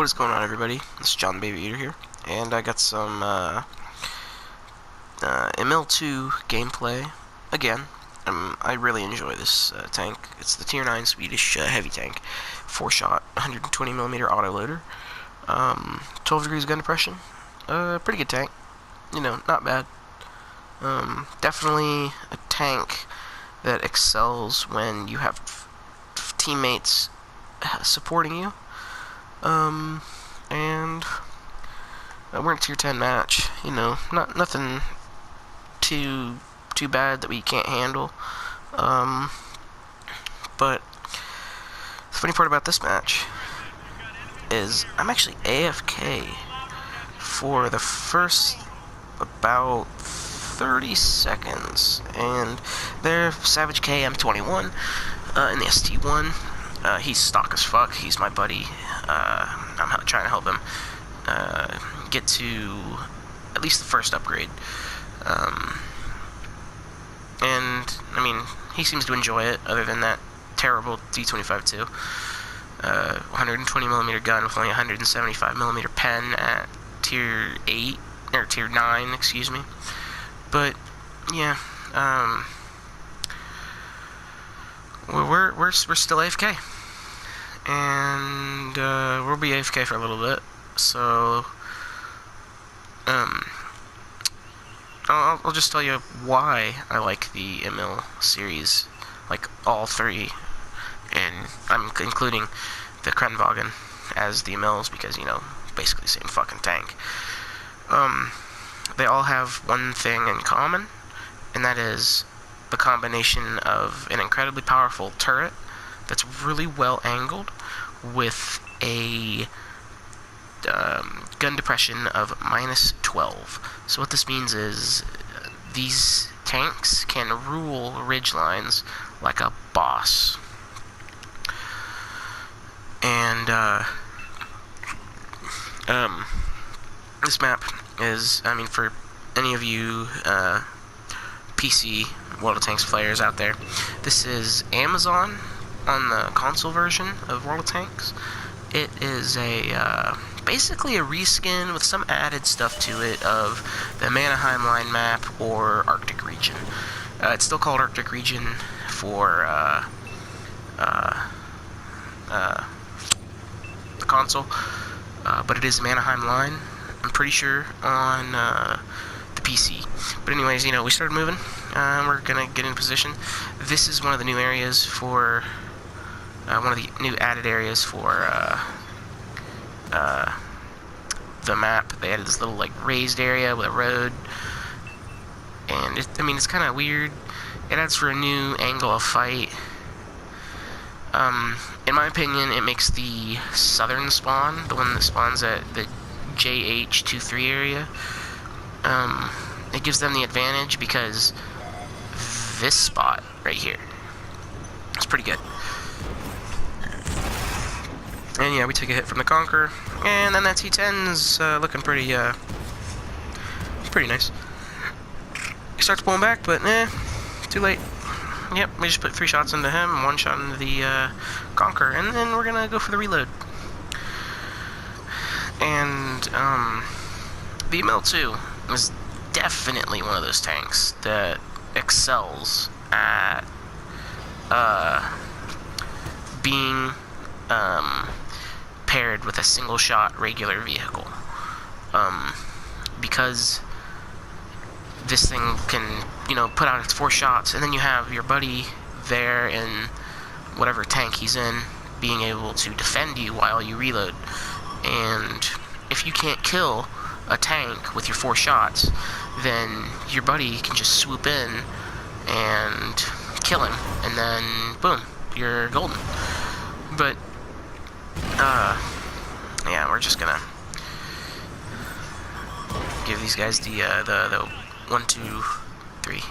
What is going on, everybody? This is JohnTheBabyEater here, and I got some Emil 2 gameplay again. I really enjoy this tank. It's the Tier 9 Swedish heavy tank, 4-shot, 120mm autoloader, 12 degrees gun depression. Pretty good tank. You know, not bad. Definitely a tank that excels when you have teammates supporting you. And we're in a Tier 10 match. You know, nothing too bad that we can't handle. But the funny part about this match is I'm actually AFK for the first about 30 seconds, and there, Savage K M21 in the ST1. He's stock as fuck. He's my buddy. I'm trying to help him get to at least the first upgrade. And, I mean, he seems to enjoy it, other than that terrible D25-2. 120mm gun with only 175mm pen at Tier 8, or Tier 9, excuse me. But, yeah, we're still AFK. And we'll be AFK for a little bit, so I'll just tell you why I like the Emil series, like all three, and I'm including the Krenvagen as the Emils because, you know, basically the same fucking tank. They all have one thing in common, and that is the combination of an incredibly powerful turret that's really well angled with a gun depression of -12. So what this means is these tanks can rule ridge lines like a boss. And this map is, I mean, for any of you PC World of Tanks players out there, this is Amazon on the console version of World of Tanks. It is a basically a reskin with some added stuff to it of the Mannerheim line map or Arctic region. It's still called Arctic region for the console, but it is Mannerheim line, I'm pretty sure, on the PC. But anyways, you know, we started moving. We're gonna get in position. This is one of the new areas for one of the new added areas for the map. They added this little, like, raised area with a road, and I mean, it's kind of weird. It adds for a new angle of fight. In my opinion, it makes the southern spawn, the one that spawns at the JH23 area, it gives them the advantage because this spot right here is pretty good. And yeah, we took a hit from the Conqueror, and then that T10's looking pretty nice. He starts pulling back, but too late. Yep, we just put 3 shots into him and 1 shot into the Conqueror, and then we're gonna go for the reload. And the Emil 2 is definitely one of those tanks that excels at being paired with a single-shot regular vehicle, because this thing can, you know, put out its 4 shots, and then you have your buddy there in whatever tank he's in being able to defend you while you reload. And if you can't kill a tank with your 4 shots, then your buddy can just swoop in and kill him, and then boom, you're golden. But yeah, we're just gonna give these guys the 1, 2, 3.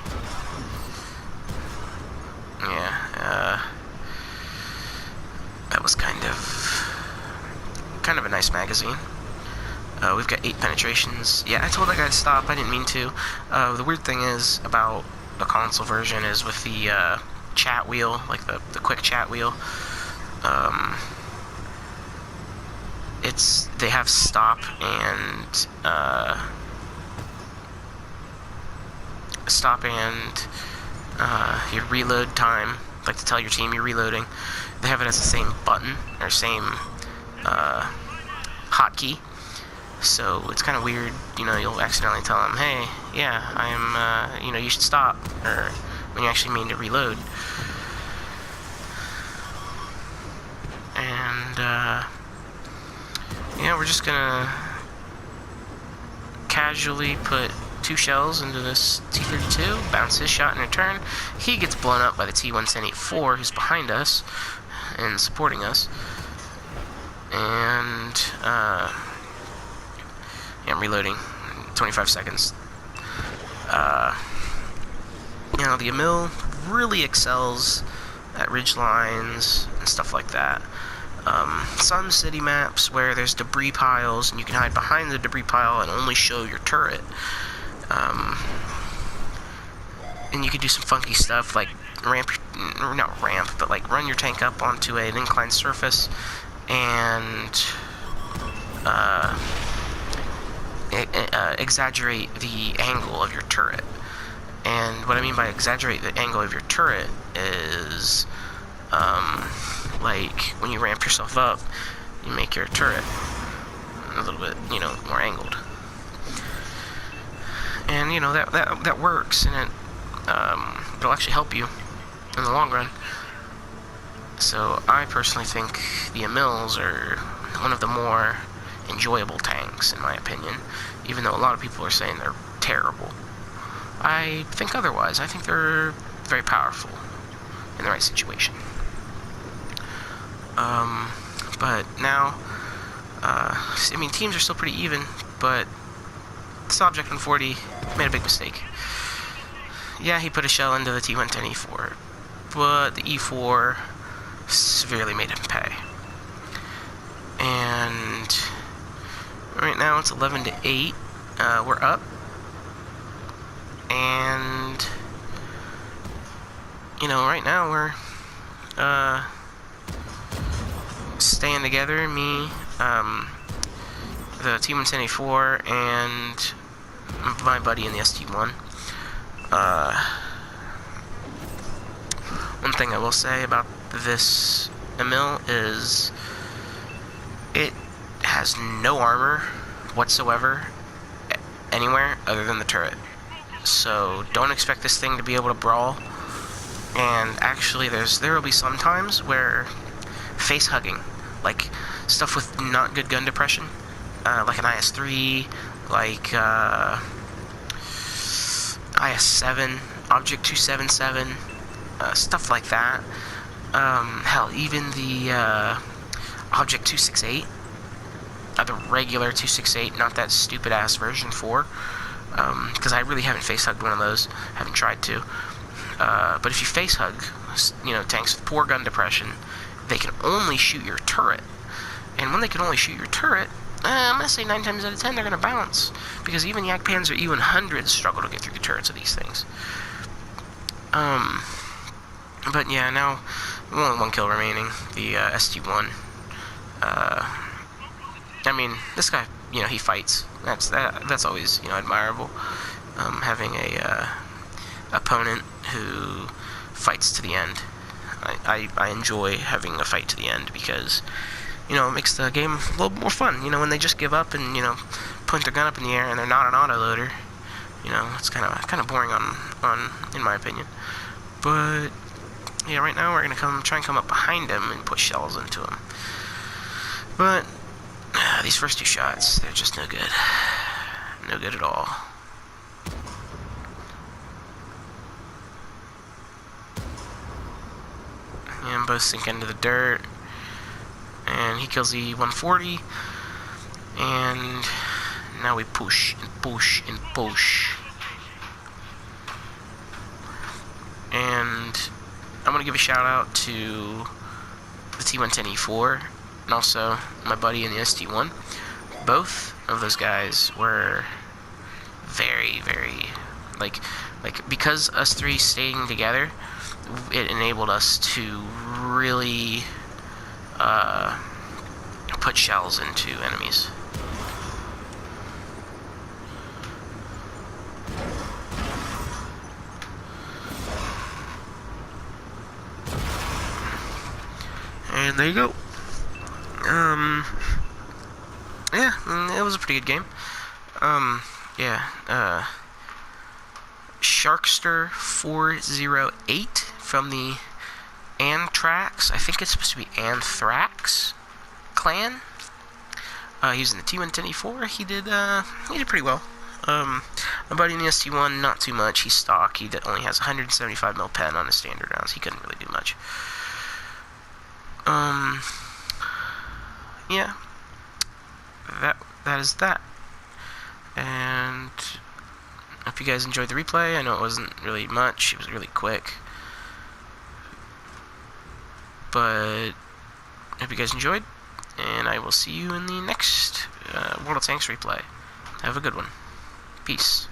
Yeah, that was kind of a nice magazine. We've got 8 penetrations. Yeah, I told that guy to stop. I didn't mean to. The weird thing is about the console version is with the chat wheel, like the quick chat wheel. they have stop and your reload time, like to tell your team you're reloading. They have it as the same button or same hotkey. So it's kind of weird, you'll accidentally tell them, hey, yeah, I'm, you should stop, or when you actually mean to reload. And, we're just gonna casually put 2 shells into this T-32, bounce his shot in return. He gets blown up by the T-174, who's behind us and supporting us. And, I'm reloading. 25 seconds. The Emil really excels at ridge lines and stuff like that. Some city maps where there's debris piles and you can hide behind the debris pile and only show your turret. And you can do some funky stuff like run your tank up onto an inclined surface and exaggerate the angle of your turret. And what I mean by exaggerate the angle of your turret is, like, when you ramp yourself up, you make your turret a little bit, more angled. And, that works, and it'll actually help you in the long run. So, I personally think the Emils are one of the more enjoyable tanks, in my opinion, even though a lot of people are saying they're terrible. I think otherwise. I think they're very powerful in the right situation. But now, teams are still pretty even, but this Object 140 made a big mistake. Yeah, he put a shell into the T-110 E4, but the E4 severely made him pay. And right now it's 11-8. We're up. And, right now we're staying together, me, the T-174, and my buddy in the ST1. One thing I will say about this Emil is it has no armor whatsoever anywhere other than the turret. So don't expect this thing to be able to brawl. And actually there will be some times where face hugging, like stuff with not good gun depression, like an IS-3, like IS-7, Object 277, stuff like that. Hell, even the Object 268, the regular 268, not that stupid ass version 4. Because I really haven't face hugged one of those, haven't tried to. But if you face hug, tanks with poor gun depression, they can only shoot your turret. And when they can only shoot your turret, I'm going to say 9 times out of 10 they're going to bounce. Because even Yak Panzer E100s struggle to get through the turrets of these things. But yeah, now, only 1 kill remaining, the ST1. This guy, he fights. That's always, admirable. Having a opponent who fights to the end. I enjoy having a fight to the end because, it makes the game a little more fun. When they just give up and, point their gun up in the air and they're not an autoloader, it's kind of boring on in my opinion. But yeah, right now we're gonna try and come up behind him and put shells into him. But these first 2 shots, they're just no good. No good at all. And both sink into the dirt. And he kills the 140. And now we push and push and push. And I'm going to give a shout out to the T-110 E4 and also my buddy in the ST1. Both of those guys were very, very, because us 3 staying together, it enabled us to really put shells into enemies. And there you go. Yeah, it was a pretty good game. Yeah, Sharkster 408 from the Anthrax, I think it's supposed to be Anthrax clan. He was in the T110E4. He did pretty well. My buddy in the ST1, not too much. He's stock. He only has 175 mil pen on his standard rounds. He couldn't really do much. Yeah. That is that. And I hope you guys enjoyed the replay. I know it wasn't really much. It was really quick. But I hope you guys enjoyed. And I will see you in the next World of Tanks replay. Have a good one. Peace.